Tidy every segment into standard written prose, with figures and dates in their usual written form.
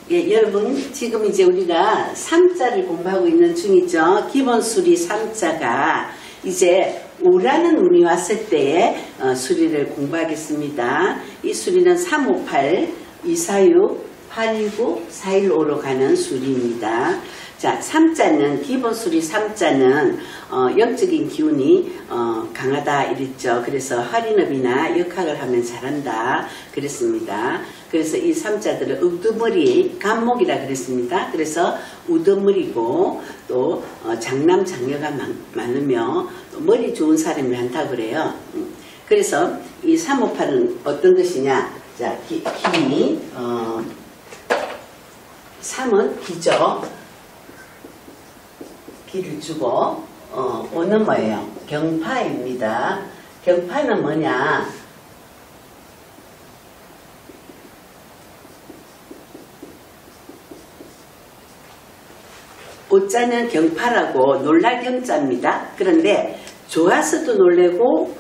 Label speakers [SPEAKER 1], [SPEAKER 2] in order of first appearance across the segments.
[SPEAKER 1] 예, 여러분 지금 이제 우리가 3자를 공부하고 있는 중이죠. 기본수리 3자가 이제 5라는 운이 왔을 때의 수리를 공부하겠습니다. 이 수리는 358, 246, 819, 415로 가는 수리입니다. 자, 3자는 기본수리 3자는 영적인 기운이 강하다 이랬죠. 그래서 할인업이나 역학을 하면 잘한다 그랬습니다. 그래서 이 3자들은 우두머리 간목이라 그랬습니다. 그래서 우두머리고 또 장남 장녀가 많으며 또 머리 좋은 사람이 많다고 그래요. 그래서 이 358은 어떤 것이냐. 자, 기 3은 기죠. 기를 주고 5는 뭐예요? 경파입니다. 경파는 뭐냐? 오자는 경파라고 놀랄 경자입니다. 그런데 좋아서도 놀래고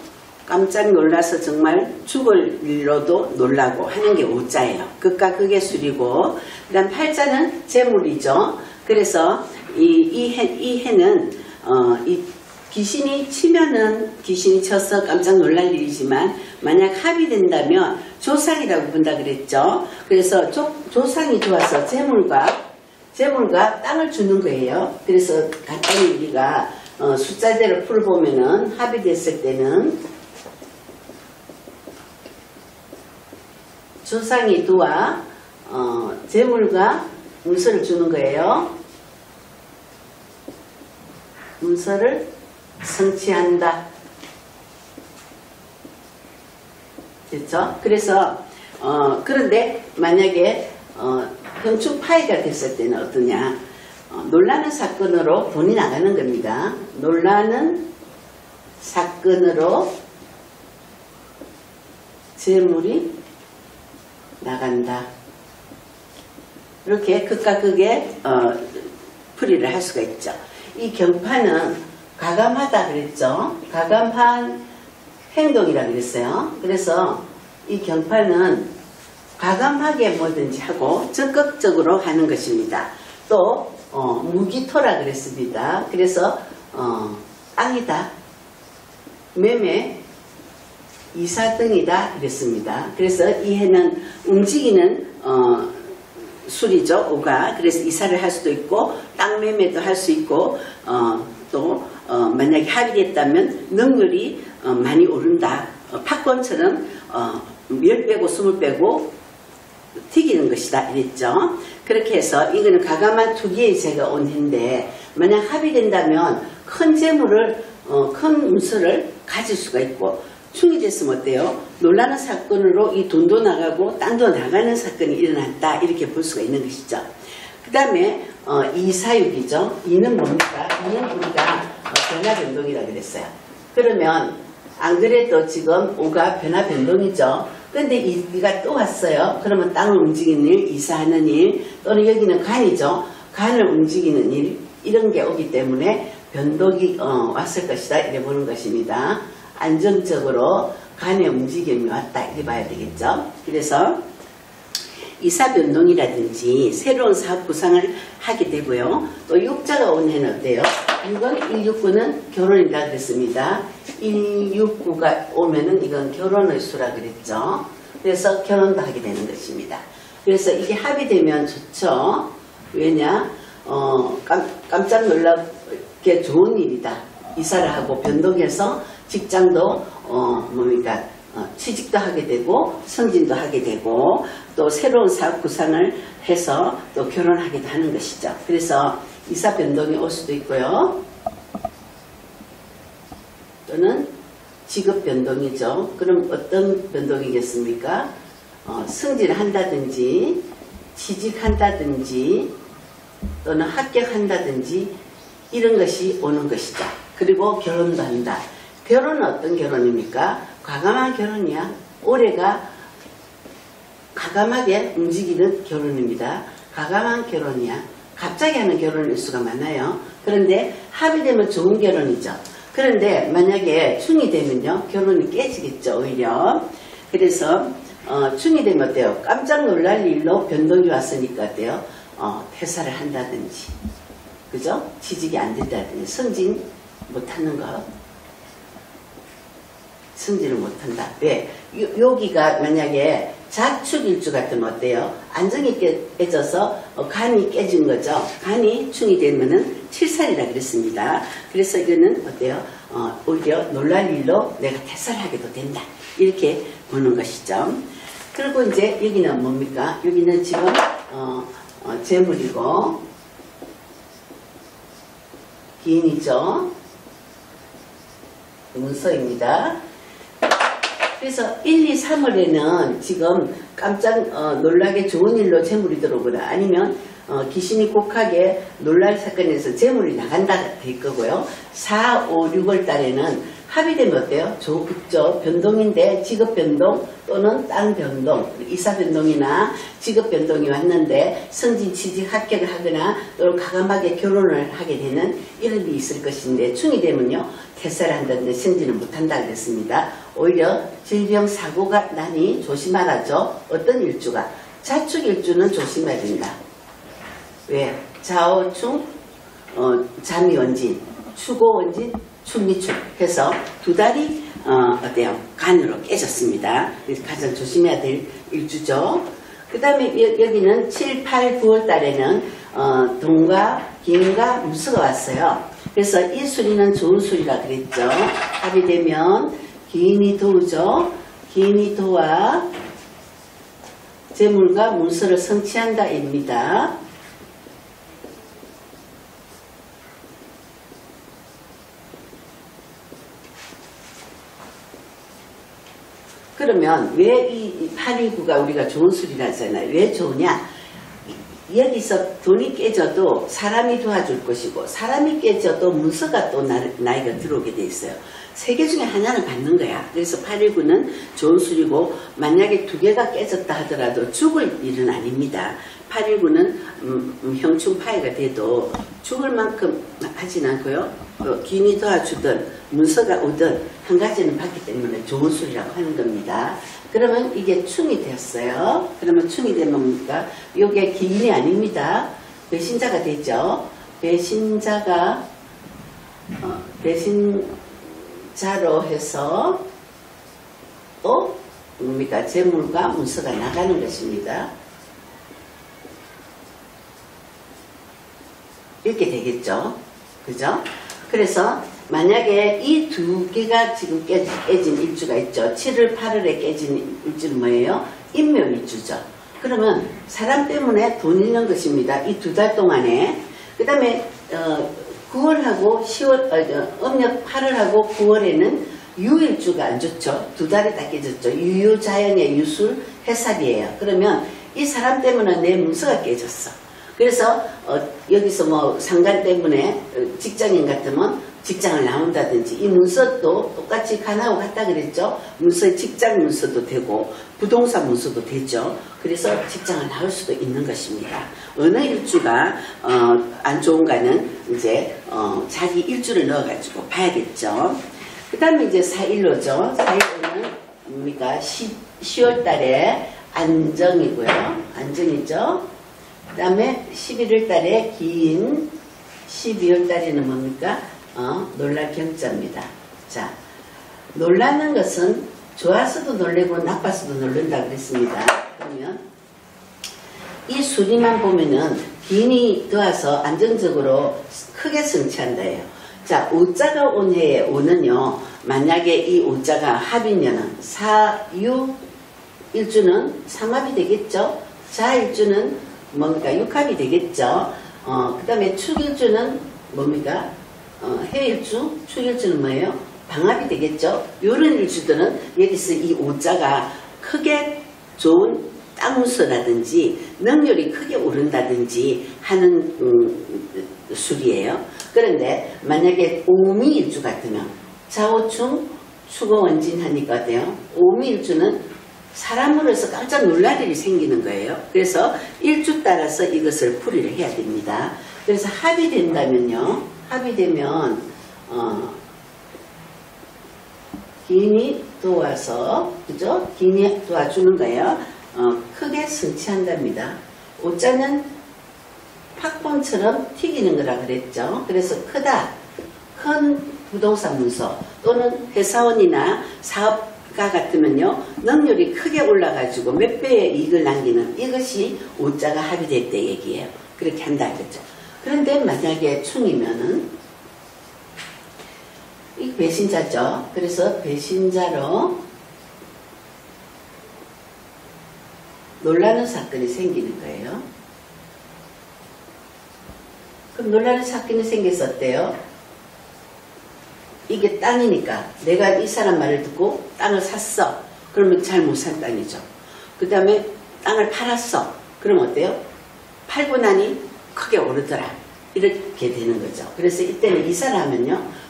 [SPEAKER 1] 깜짝 놀라서 정말 죽을 일로도 놀라고 하는 게 오자예요. 극과 극의 수리고, 그 다음 팔자는 재물이죠. 그래서 이 해는 이 귀신이 치면은 귀신이 쳐서 깜짝 놀랄 일이지만 만약 합의된다면 조상이라고 본다 그랬죠. 그래서 조상이 좋아서 재물과 땅을 주는 거예요. 그래서 간단히 우리가 숫자대로 풀어보면은 합의됐을 때는 조상이 도와 재물과 문서를 주는 거예요. 문서를 성취한다. 됐죠? 그래서 그런데 만약에 형충파이가 됐을 때는 어떠냐? 놀라는 사건으로 돈이 나가는 겁니다. 놀라는 사건으로 재물이 나간다. 이렇게 극과 극의 풀이를 할 수가 있죠. 이 경파는 가감하다 그랬죠. 가감한 행동이라 그랬어요. 그래서 이 경파는 가감하게 뭐든지 하고 적극적으로 하는 것입니다. 또 무기토라 그랬습니다. 그래서 땅이다, 매매, 이사 등이다 이랬습니다. 그래서 이 해는 움직이는 술이죠. 오가. 그래서 이사를 할 수도 있고 땅 매매도 할 수 있고 또 만약에 합의됐다면 능률이 많이 오른다. 팝콘처럼 10배고 20배고 튀기는 것이다 이랬죠. 그렇게 해서 이거는 가감한 투기의 제가 온 해인데 만약 합의된다면 큰 재물을 큰 문서를 가질 수가 있고 충이 됐으면 어때요? 놀라는 사건으로 이 돈도 나가고 땅도 나가는 사건이 일어났다 이렇게 볼 수가 있는 것이죠. 그 다음에 246이죠. 2는 뭡니까? 2는 우리가 변화변동이라고 그랬어요. 그러면 안 그래도 지금 5가 변화변동이죠. 근데 2가 또 왔어요. 그러면 땅을 움직이는 일, 이사하는 일, 또는 여기는 간이죠. 간을 움직이는 일, 이런 게 오기 때문에 변동이 왔을 것이다 이래 보는 것입니다. 안정적으로 간의 움직임이 왔다 이렇게 봐야 되겠죠. 그래서 이사변동이라든지 새로운 사업 구상을 하게 되고요. 또 6자가 온 해는 어때요? 6은 169는 결혼이다 그랬습니다. 169가 오면은 이건 결혼의 수라 그랬죠. 그래서 결혼도 하게 되는 것입니다. 그래서 이게 합의되면 좋죠. 왜냐? 깜짝 놀랍게 좋은 일이다. 이사를 하고 변동해서 직장도 뭡니까? 취직도 하게 되고 승진도 하게 되고 또 새로운 사업 구상을 해서 또 결혼하기도 하는 것이죠. 그래서 이사 변동이 올 수도 있고요. 또는 직업 변동이죠. 그럼 어떤 변동이겠습니까? 승진한다든지 취직한다든지 또는 합격한다든지 이런 것이 오는 것이죠. 그리고 결혼도 한다. 결혼은 어떤 결혼입니까? 과감한 결혼이야. 올해가 과감하게 움직이는 결혼입니다. 과감한 결혼이야. 갑자기 하는 결혼일 수가 많아요. 그런데 합의되면 좋은 결혼이죠. 그런데 만약에 충이 되면요. 결혼이 깨지겠죠. 오히려. 그래서 충이 되면 어때요? 깜짝 놀랄 일로 변동이 왔으니까 어때요? 퇴사를 한다든지, 그죠? 취직이 안 된다든지, 승진 못하는 거. 승진을 못한다. 왜? 여기가 만약에 자축일주 같으면 어때요? 안정이 깨져서 간이 깨진 거죠. 간이 충이 되면은 칠살이라 그랬습니다. 그래서 이거는 어때요? 오히려 놀랄 일로 내가 퇴사를 하게도 된다. 이렇게 보는 것이죠. 그리고 이제 여기는 뭡니까? 여기는 지금 재물이고 기인이죠. 문서입니다. 그래서 1, 2, 3월에는 지금 깜짝 놀라게 좋은 일로 재물이 들어오거나 아니면 귀신이 곡하게 놀랄 사건에서 재물이 나간다 될 거고요. 4, 5, 6월 달에는 합의되면 어때요? 좋죠. 변동인데 직업 변동 또는 땅 변동, 이사 변동이나 직업 변동이 왔는데 승진, 취직, 합격을 하거나 또는 가감하게 결혼을 하게 되는 이런 일이 있을 것인데 충이 되면요. 퇴사를 한다는데 승진을 못한다 그랬습니다. 오히려 질병, 사고가 나니 조심하라죠. 어떤 일주가? 자축 일주는 조심해야 된다. 왜? 좌우충, 잠이원진, 추고원진, 충미축 해서 두 달이 어때요? 간으로 깨졌습니다. 그래서 가장 조심해야 될 일주죠. 그 다음에 여기는 7, 8, 9월 달에는 동과 기인과 무수가 왔어요. 그래서 이 수리는 좋은 수리라 그랬죠. 합의되면 기인이 도우죠. 기인이 도와 재물과 문서를 성취한다 입니다. 그러면 왜 이 819가 우리가 좋은 수리라 하잖아요. 왜 좋으냐? 여기서 돈이 깨져도 사람이 도와줄 것이고 사람이 깨져도 문서가 또 나이가 들어오게 돼 있어요. 세 개 중에 하나는 받는 거야. 그래서 819는 좋은 수리고 만약에 두 개가 깨졌다 하더라도 죽을 일은 아닙니다. 819는 형충파해가 돼도 죽을 만큼 하진 않고요. 기인이 도와주든 문서가 오든 한 가지는 받기 때문에 좋은 수리라고 하는 겁니다. 그러면 이게 충이 되었어요. 그러면 충이 되면 뭡니까? 이게 기인이 아닙니다. 배신자가 되죠. 배신자가 배신자로 해서 또 뭡니까? 재물과 문서가 나가는 것입니다. 이렇게 되겠죠. 그죠? 그래서 만약에 이 두 개가 지금 깨진 일주가 있죠. 7월, 8월에 깨진 일주는 뭐예요? 인묘일주죠. 그러면 사람 때문에 돈 잃는 것입니다. 이 두 달 동안에. 그 다음에 9월하고 10월, 음력 8월하고 9월에는 유일주가 안 좋죠. 두 달이 다 깨졌죠. 유유자연의 유술 해살이에요. 그러면 이 사람 때문에 내 문서가 깨졌어. 그래서 여기서 뭐 상관 때문에 직장인 같으면 직장을 나온다든지 이 문서도 똑같이 간하고 같다 그랬죠. 문서 직장 문서도 되고 부동산 문서도 되죠. 그래서 직장을 나올 수도 있는 것입니다. 어느 일주가 안 좋은가는 이제 자기 일주를 넣어가지고 봐야겠죠. 그 다음에 이제 4일로죠. 4일로는 뭡니까? 10월 달에 안정이고요. 안정이죠. 그 다음에 11월 달에 기인, 12월 달에는 뭡니까? 놀랄 경자입니다. 자, 놀라는 것은 좋아서도 놀래고 나빠서도 놀란다 그랬습니다. 그러면 이 수리만 보면은 기인이 들어와서 안정적으로 크게 성취한다예요. 자, 오자가 온 해에 오는요. 만약에 이 오자가 합이면은 4, 6 일주는 삼합이 되겠죠. 자 일주는 뭡니까? 육합이 되겠죠. 그 다음에 축일주는 뭡니까? 해일주, 축일주는 뭐예요? 방합이 되겠죠. 이런 일주들은 여기서 이 오자가 크게 좋은 땅문서라든지 능률이 크게 오른다든지 하는 술이에요. 그런데 만약에 오미일주 같으면 좌우충, 축어원진 하니까 어때요? 오미일주는 사람으로서 깜짝 놀랄 일이 생기는 거예요. 그래서 일주 따라서 이것을 풀이를 해야 됩니다. 그래서 합의된다면요. 합의되면 기인이 도와서, 그죠? 기인이 도와주는 거예요. 크게 성취한답니다. 오자는 팝콘처럼 튀기는 거라 그랬죠. 그래서 크다. 큰 부동산 문서 또는 회사원이나 사업가 같으면요. 능률이 크게 올라가지고 몇 배의 이익을 남기는 이것이 오자가 합의됐다 얘기예요. 그렇게 한다 그랬죠. 그런데 만약에 충이면은 이 배신자죠. 그래서 배신자로 놀라는 사건이 생기는 거예요. 그럼 놀라는 사건이 생겨서 어때요? 이게 땅이니까 내가 이 사람 말을 듣고 땅을 샀어. 그러면 잘 못 산 땅이죠. 그 다음에 땅을 팔았어. 그럼 어때요? 팔고 나니 크게 오르더라. 이렇게 되는 거죠. 그래서 이때는 이사를 하면요.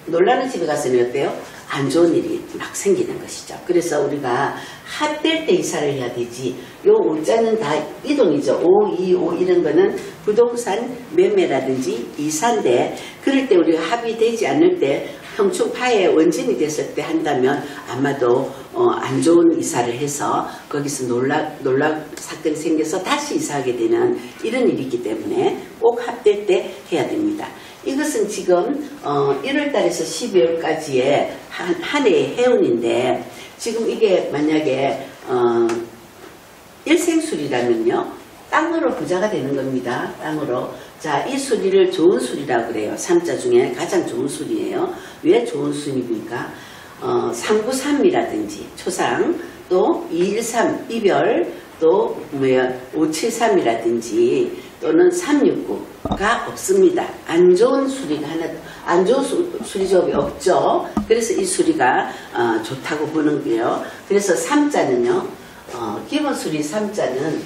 [SPEAKER 1] 놀라는 집에 가서는 어때요? 안 좋은 일이 막 생기는 것이죠. 그래서 우리가 합될 때 이사를 해야 되지. 요 오자는 다 이동이죠. 5, 2, 5 이런 거는 부동산 매매라든지 이사인데 그럴 때 우리가 합의되지 않을 때 형충파의 원진이 됐을 때 한다면 아마도 안 좋은 이사를 해서 거기서 놀라 사건이 생겨서 다시 이사하게 되는 이런 일이 있기 때문에 꼭 합될 때 해야 됩니다. 이것은 지금 1월달에서 12월까지의 한 해의 해운인데 지금 이게 만약에 일생술이라면요. 땅으로 부자가 되는 겁니다. 땅으로. 자, 이 수리를 좋은 수리라고 그래요. 3자 중에 가장 좋은 수리예요. 왜 좋은 수리입니까? 393이라든지 초상, 또 213 이별, 또 573이라든지 또는 369가 없습니다. 안 좋은 수리가 안 좋은 수리조합이 없죠. 그래서 이 수리가 좋다고 보는 거예요. 그래서 3자는요. 기본 수리 3자는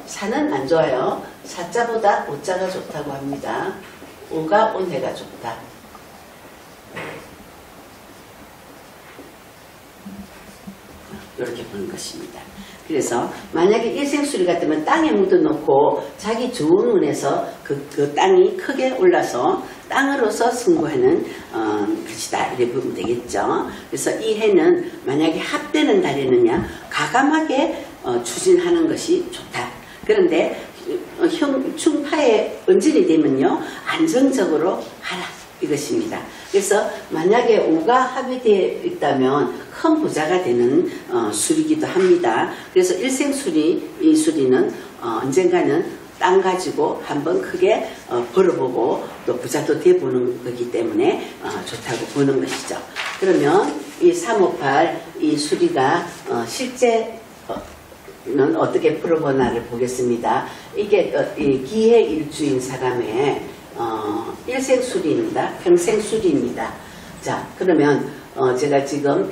[SPEAKER 1] 사는 안 좋아요. 4자보다 5자가 좋다고 합니다. 5가 온해가 좋다. 이렇게 보는 것입니다. 그래서 만약에 일생수리 같으면 땅에 묻어놓고 자기 좋은 운에서 그 땅이 크게 올라서 땅으로서 승부하는 것이다. 이렇게 보면 되겠죠. 그래서 이 해는 만약에 합되는 달에는요. 가감하게 추진하는 것이 좋다. 그런데 충파의 은진이 되면요. 안정적으로 하라. 이것입니다. 그래서 만약에 5가 합의되어 있다면 큰 부자가 되는 수리기도 합니다. 그래서 일생수리, 이 수리는 언젠가는 땅 가지고 한번 크게 벌어보고 또 부자도 돼보는 거기 때문에 좋다고 보는 것이죠. 그러면 이 358, 이 수리가 실제 는 어떻게 풀어보나를 보겠습니다. 이게 이 기해일주인 사람의 일생수리입니다. 평생수리입니다. 자, 그러면 제가 지금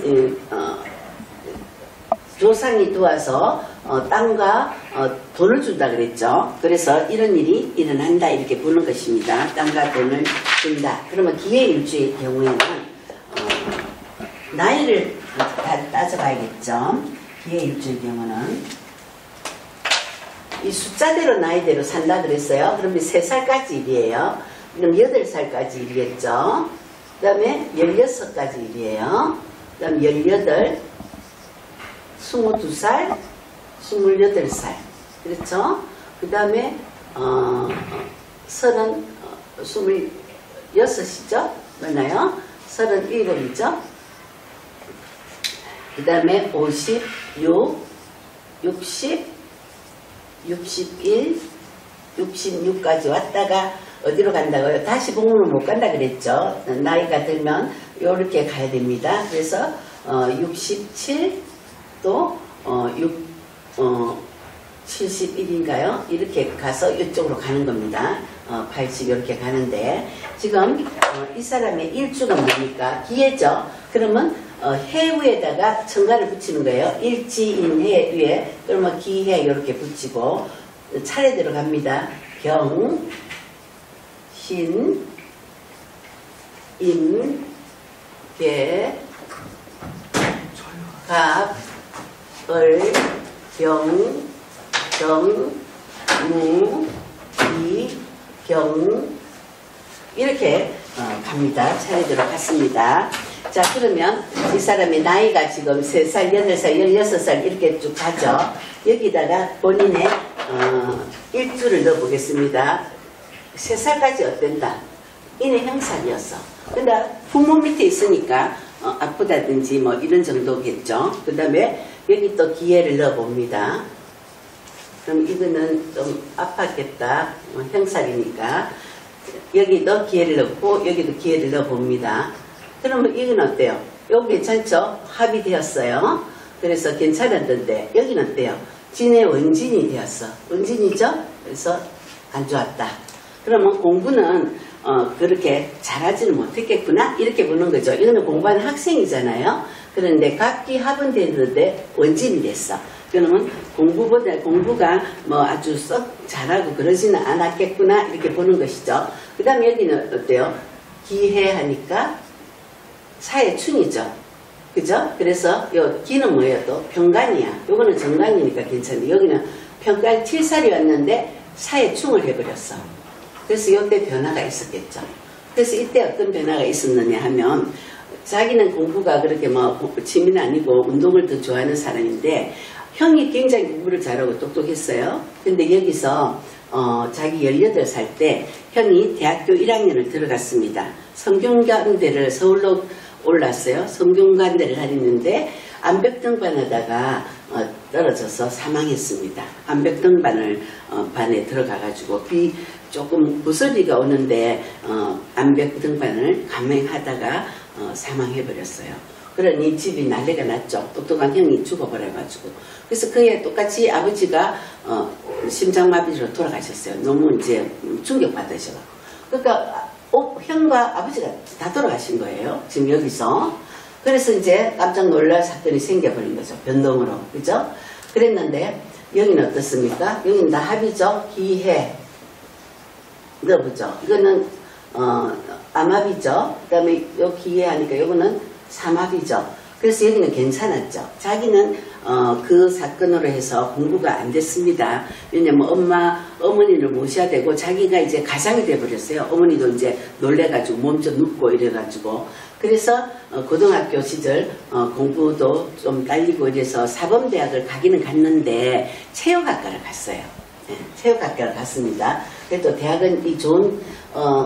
[SPEAKER 1] 조상이 도와서 땅과 돈을 준다 그랬죠. 그래서 이런 일이 일어난다 이렇게 보는 것입니다. 땅과 돈을 준다. 그러면 기해일주의 경우에는 나이를 따져봐야겠죠. 기해일주의 경우는 이 숫자대로 나이대로 산다 그랬어요. 그러면 3살까지 일이에요. 그럼 8살까지 일이겠죠. 그 다음에 16까지 일이에요. 그 다음 18, 22살, 28살. 그렇죠? 그 다음에 26이죠? 맞나요? 37이죠? 그 다음에 56, 60, 61, 66까지 왔다가 어디로 간다고요? 다시 복무를 못 간다 그랬죠. 나이가 들면 이렇게 가야 됩니다. 그래서 67, 또 71인가요? 이렇게 가서 이쪽으로 가는 겁니다. 80 이렇게 가는데 지금 이 사람의 일주가 뭡니까? 기해죠. 그러면 해 위에다가 청가를 붙이는 거예요. 일지인해 위에. 그러면 기해 이렇게 붙이고 차례대로 갑니다. 경, 신, 임, 계, 갑, 을, 병, 정, 무, 이, 경 이렇게 갑니다. 차례대로 갔습니다. 자, 그러면 이 사람의 나이가 지금 3살, 8살, 16살 이렇게 쭉 가죠. 여기다가 본인의 일주를 넣어보겠습니다. 3살까지 어땠다? 이내 형살이었어. 근데 부모 밑에 있으니까 아프다든지 뭐 이런 정도겠죠. 그 다음에 여기 또 기회를 넣어봅니다. 그럼 이거는 좀 아팠겠다. 형살이니까. 여기도 기회를 넣고 여기도 기회를 넣어봅니다. 그러면 이건 어때요? 이거 괜찮죠? 합의되었어요. 그래서 괜찮았는데 여기는 어때요? 진의 원진이 되었어. 원진이죠? 그래서 안 좋았다. 그러면 공부는 그렇게 잘하지는 못했겠구나 이렇게 보는 거죠. 이거는 공부하는 학생이잖아요. 그런데 각기 합은 됐는데 원진이 됐어. 그러면 공부가 뭐 아주 썩 잘하고 그러지는 않았겠구나 이렇게 보는 것이죠. 그 다음에 여기는 어때요? 기해하니까 사회춘이죠. 그죠? 그래서 요 기는 뭐예요? 또 평간이야. 요거는 정간이니까 괜찮아요. 여기는 평간 7살이 왔는데 사회충을 해버렸어. 그래서 이때 변화가 있었겠죠. 그래서 이때 어떤 변화가 있었느냐 하면 자기는 공부가 그렇게 뭐 취미는 아니고 운동을 더 좋아하는 사람인데 형이 굉장히 공부를 잘하고 똑똑했어요. 근데 여기서 자기 18살 때 형이 대학교 1학년을 들어갔습니다. 성균관대를 서울로 올랐어요. 성균관대를 다녔는데 암벽등반하다가 떨어져서 사망했습니다. 암벽등반을 반에 들어가가지고 조금 부서비가 오는데 암벽등반을 감행하다가 사망해버렸어요. 그러니 집이 난리가 났죠. 똑똑한 형이 죽어버려가지고. 그래서 그에 똑같이 아버지가 심장마비로 돌아가셨어요. 너무 이제 충격받으셔가지고. 그러니까 형과 아버지가 다 돌아가신 거예요. 지금 여기서. 그래서 이제 깜짝 놀랄 사건이 생겨버린 거죠. 변동으로. 그죠? 그랬는데 여기는 어떻습니까? 여기는 다 합이죠. 기해. 넣어보죠. 이거는 암합이죠. 그 다음에 요 기해하니까 요거는 삼합이죠. 그래서 여기는 괜찮았죠. 자기는 그 사건으로 해서 공부가 안 됐습니다. 왜냐면 어머니를 모셔야 되고 자기가 이제 가장이 돼버렸어요. 어머니도 이제 놀래가지고 몸 좀 눕고 이래가지고. 그래서 고등학교 시절 공부도 좀 딸리고 이래서 사범대학을 가기는 갔는데 체육학과를 갔어요. 네, 체육학과를 갔습니다. 그래도 대학은 이 좋은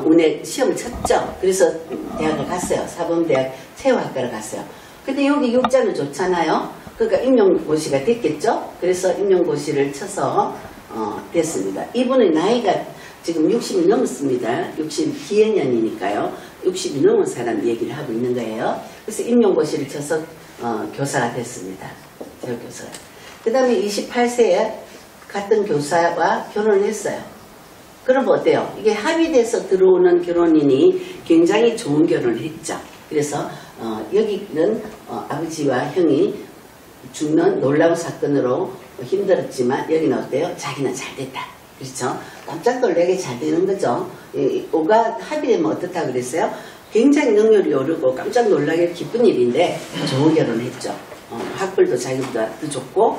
[SPEAKER 1] 운에 시험을 쳤죠. 그래서 대학을 갔어요. 사범대학 체육학과를 갔어요. 근데 여기 육자는 좋잖아요. 그러니까 임용고시가 됐겠죠. 그래서 임용고시를 쳐서 됐습니다. 이분의 나이가 지금 60이 넘었습니다. 60 기해년이니까요. 60이 넘은 사람 얘기를 하고 있는 거예요. 그래서 임용고시를 쳐서 교사가 됐습니다. 교사가. 그 다음에 28세에 같은 교사와 결혼을 했어요. 그럼 어때요? 이게 합의돼서 들어오는 결혼이니 굉장히 좋은 결혼을 했죠. 그래서 여기는 아버지와 형이 죽는 놀라운 사건으로 힘들었지만 여기는 어때요? 자기는 잘 됐다. 그렇죠? 깜짝 놀라게 잘 되는 거죠. 오가 합의되면 어떻다 그랬어요? 굉장히 능률이 오르고 깜짝 놀라게 기쁜 일인데 좋은 결혼을 했죠. 학벌도 자기보다 더 좋고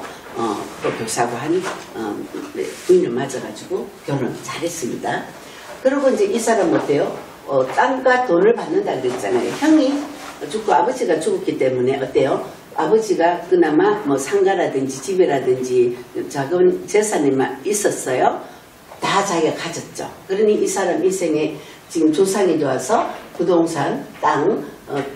[SPEAKER 1] 또 교사고 한 부인을 맞아가지고 결혼 잘했습니다. 그리고 이제 이 사람 어때요? 땅과 돈을 받는다 그랬잖아요. 형이 죽고 아버지가 죽었기 때문에 어때요? 아버지가 그나마 뭐 상가라든지 집이라든지 작은 재산이 있었어요. 다 자기가 가졌죠. 그러니 이 사람 인생에 지금 조상이 좋아서 부동산, 땅,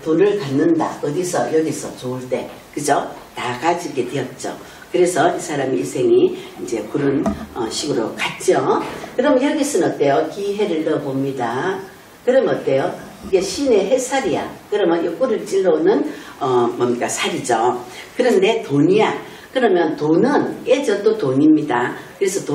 [SPEAKER 1] 돈을 갖는다. 어디서? 여기서 좋을 때. 그죠? 다 가지게 되었죠. 그래서 이 사람의 인생이 이제 그런 식으로 갔죠. 그럼 여기서는 어때요? 기해를 넣어봅니다. 그럼 어때요? 이게 신의 햇살이야. 그러면 이 꿀을 찔러오는 뭡니까? 살이죠. 그런데 돈이야. 그러면 돈은 깨져도 돈입니다. 그래서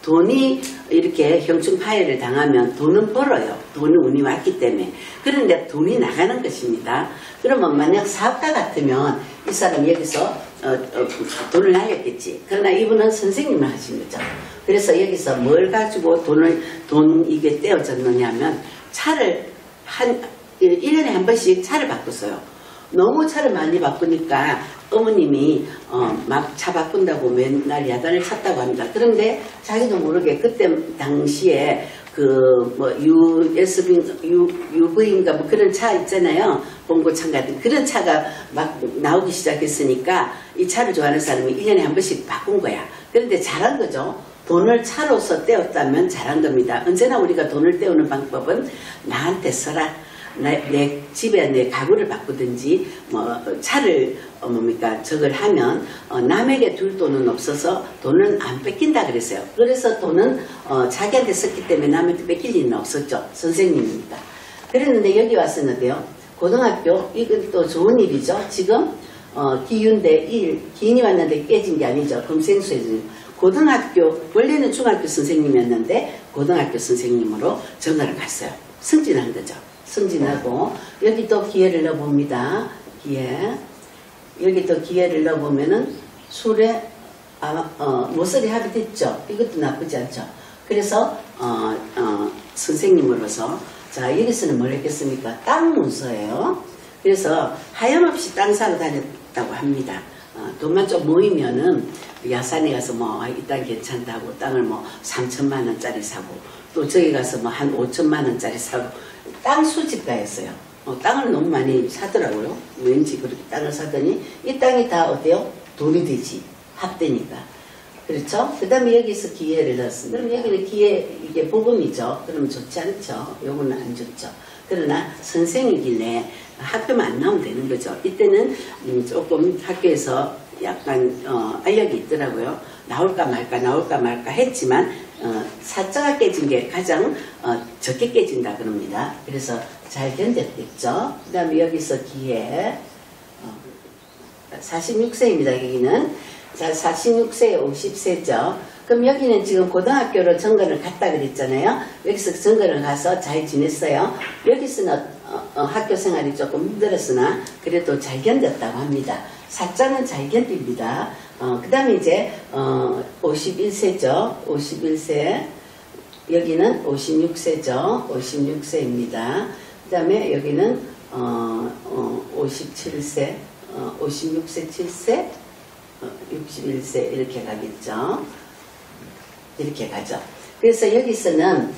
[SPEAKER 1] 돈이 이렇게 형충파열을 당하면 돈은 벌어요. 돈은 운이 왔기 때문에. 그런데 돈이 나가는 것입니다. 그러면 만약 사업가 같으면 이 사람이 여기서 돈을 날렸겠지. 그러나 이분은 선생님을 하신 거죠. 그래서 여기서 뭘 가지고 돈 이게 떼어졌느냐 하면 차를 1년에 한 번씩 차를 바꿨어요. 너무 차를 많이 바꾸니까 어머님이 막 차 바꾼다고 맨날 야단을 쳤다고 합니다. 그런데 자기도 모르게 그때 당시에 그 뭐 UV인가 뭐 그런 차 있잖아요. 봉고차 같은 그런 차가 막 나오기 시작했으니까 이 차를 좋아하는 사람이 1년에 한 번씩 바꾼 거야. 그런데 잘한 거죠. 돈을 차로서 떼었다면 잘한 겁니다. 언제나 우리가 돈을 떼우는 방법은 나한테 써라. 내 집에 내 가구를 바꾸든지 뭐 차를 저걸 하면 남에게 둘 돈은 없어서 돈은 안 뺏긴다 그랬어요. 그래서 돈은 자기한테 썼기 때문에 남한테 뺏길 일은 없었죠. 선생님입니다. 그랬는데 여기 와서는 어때요? 고등학교 이건 또 좋은 일이죠. 지금 기윤대 기인이 왔는데 깨진 게 아니죠. 금생수에 고등학교 원래는 중학교 선생님이었는데 고등학교 선생님으로 전화를 갔어요. 승진한 거죠. 승진하고 여기 또 기회를 넣어봅니다. 기회 여기 또 기회를 넣어보면은 술에 모서리 합의됐죠. 이것도 나쁘지 않죠. 그래서 선생님으로서 자 여기서는 뭘 했겠습니까? 땅 문서예요. 그래서 하염없이 땅 사러 다녔다고 합니다. 돈만 좀 모이면은 야산에 가서 뭐 이 땅 괜찮다고 땅을 뭐 3천만 원짜리 사고 또 저기 가서 뭐 한 5천만 원짜리 사고 땅 수집가였어요. 땅을 너무 많이 사더라고요. 왠지 그렇게 땅을 사더니 이 땅이 다 어때요? 돈이 되지. 합되니까. 그렇죠? 그 다음에 여기서 기회를 넣었습니다. 그럼 여기는 기회, 이게 복음이죠. 그러면 좋지 않죠. 요거는 안 좋죠. 그러나 선생이길래 학교만 안 나오면 되는 거죠. 이때는 조금 학교에서 약간 알력이 있더라고요. 나올까 말까 했지만 사자가 깨진 게 가장 적게 깨진다 그럽니다. 그래서 잘 견뎠겠죠. 그 다음에 여기서 기회 46세입니다. 여기는 자 46세 50세죠. 그럼 여기는 지금 고등학교로 정근을 갔다 그랬잖아요. 여기서 정근을 가서 잘 지냈어요. 여기서는 학교 생활이 조금 힘들었으나 그래도 잘 견뎠다고 합니다. 사자는 잘 견딥니다. 그 다음에 이제 51세죠. 51세 여기는 56세죠. 56세입니다. 그 다음에 여기는 57세 56세 7세 61세 이렇게 가겠죠. 이렇게 가죠. 그래서 여기서는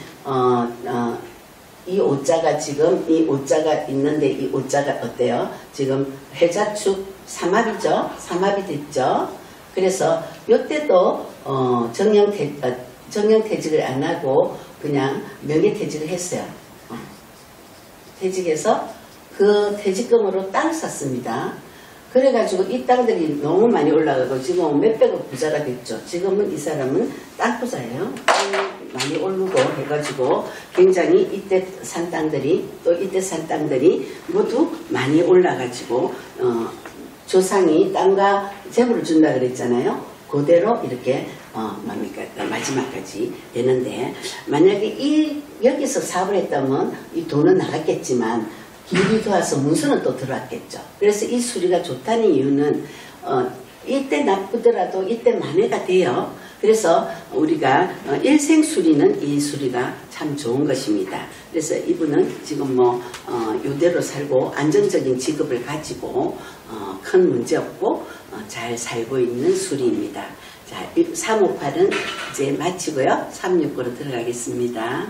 [SPEAKER 1] 이 오자가 지금 이 오자가 있는데 이 오자가 어때요? 지금 해자축 삼합이죠. 삼합이 됐죠. 그래서 이때도 정년퇴직을 안 하고 그냥 명예퇴직을 했어요. 퇴직해서 그 퇴직금으로 땅을 샀습니다. 그래가지고 이 땅들이 너무 많이 올라가고 지금 몇백억 부자가 됐죠. 지금은 이 사람은 땅 부자예요. 땅이 많이 오르고 해가지고 굉장히 이때 산 땅들이 또 이때 산 땅들이 모두 많이 올라가지고 조상이 땅과 재물을 준다 그랬잖아요. 그대로 이렇게 마지막까지 되는데 만약에 여기서 사업을 했다면 이 돈은 나갔겠지만 길이 좋아서 문서는 또 들어왔겠죠. 그래서 이 수리가 좋다는 이유는 이때 나쁘더라도 이때 만회가 돼요. 그래서 우리가 일생 수리는 이 수리가 참 좋은 것입니다. 그래서 이분은 지금 뭐 이대로 살고 안정적인 직업을 가지고 큰 문제 없고 잘 살고 있는 수리입니다. 자, 358은 이제 마치고요. 369로 들어가겠습니다.